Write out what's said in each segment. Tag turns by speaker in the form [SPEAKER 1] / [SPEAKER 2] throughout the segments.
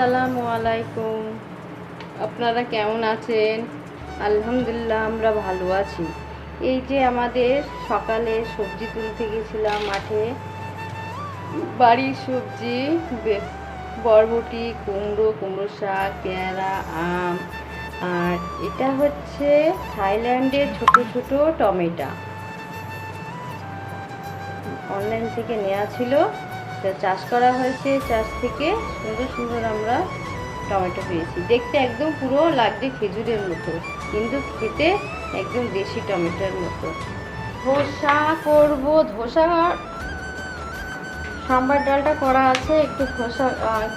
[SPEAKER 1] আসসালামু আলাইকুম। আপনারা কেমন আছেন? আলহামদুলিল্লাহ আমরা ভালো আছি। এই যে আমাদের সকালে সবজি তুলতে গেছিলাম মাঠে, বাড়ির সবজি বরবটি, কুমড়ো শাক, পেয়ারা, আম। আর এটা হচ্ছে থাইল্যান্ডের ছোট ছোট টমেটো, অনলাইন থেকে নেওয়া ছিল। চাষ করা হয়েছে, চাষ থেকে সুন্দর সুন্দর আমরা টমেটো পেয়েছি। দেখতে একদম পুরো লাগছে খেজুরের মতো, কিন্তু খেতে একদম দেশি টমেটোর মতো। ধোসা করব, ধোসা সাম্বার ডালটা করা আছে, একটু ধোসা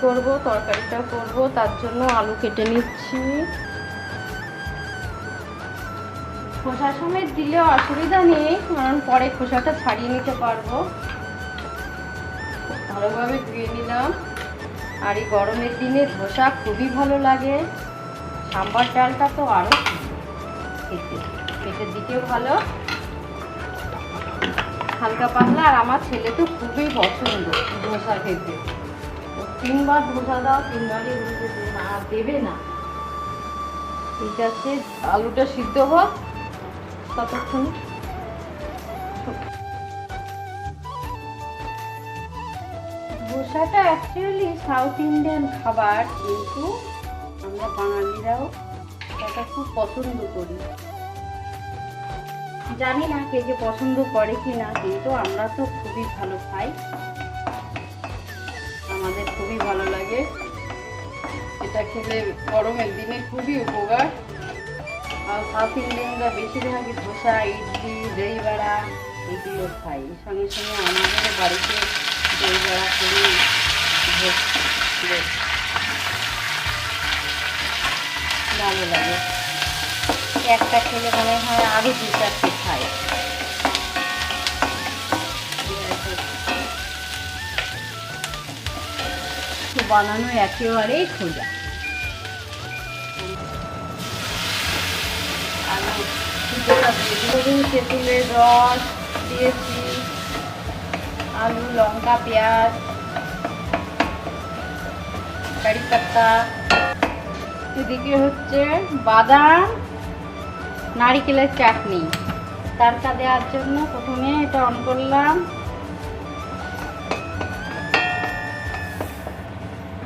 [SPEAKER 1] করব, তরকারিটা করব। তার জন্য আলু কেটে নিচ্ছি। খোসা সমেত দিলেও অসুবিধা নেই, কারণ পরে খোসাটা ছাড়িয়ে নিতে পারবো। ভালোভাবে ধুয়ে নিলাম। আর এই গরমের দিনে ধোসা খুবই ভালো লাগে। সাম্বার ডালটা তো আরও খেতে, পেটের দিকেও ভালো, হালকা পাতলা। আর আমার ছেলে তো খুবই পছন্দ ধোসা খেতে। 3বার ধোসা দাও, 3বারই দেবে না। ঠিক আছে, আলুটা সিদ্ধ হোক ততক্ষণ। ধোসাটা অ্যাকচুয়ালি সাউথ ইন্ডিয়ান খাবার, কিন্তু আমরা বাঙালিরাও এটা খুব পছন্দ করি। জানি না কে কে পছন্দ করে কি না, কিন্তু আমরা তো খুবই ভালো খাই, আমাদের খুবই ভালো লাগে। এটা খেলে গরমের দিনে খুবই উপকার। আর সাউথ ইন্ডিয়ানরা বেশিরভাগই ধোসা, ইডলি, দই বড়া এগুলো খাই। সঙ্গে সঙ্গে আমাদের বাড়িতে দই বড়া করি, ভালো লাগে। একটা খেলে মনে হয় আরো 2-4টে খাই। বানানো একেবারেই খোঁজা। তেঁতুলের রস দিয়েছি, আলু, লঙ্কা, পেঁয়াজ, কারি পাতা। এদিকে হচ্ছে বাদাম, নারিকেলের চাটনি। তড়কা দেওয়ার জন্য প্রথমে এটা অন করলাম।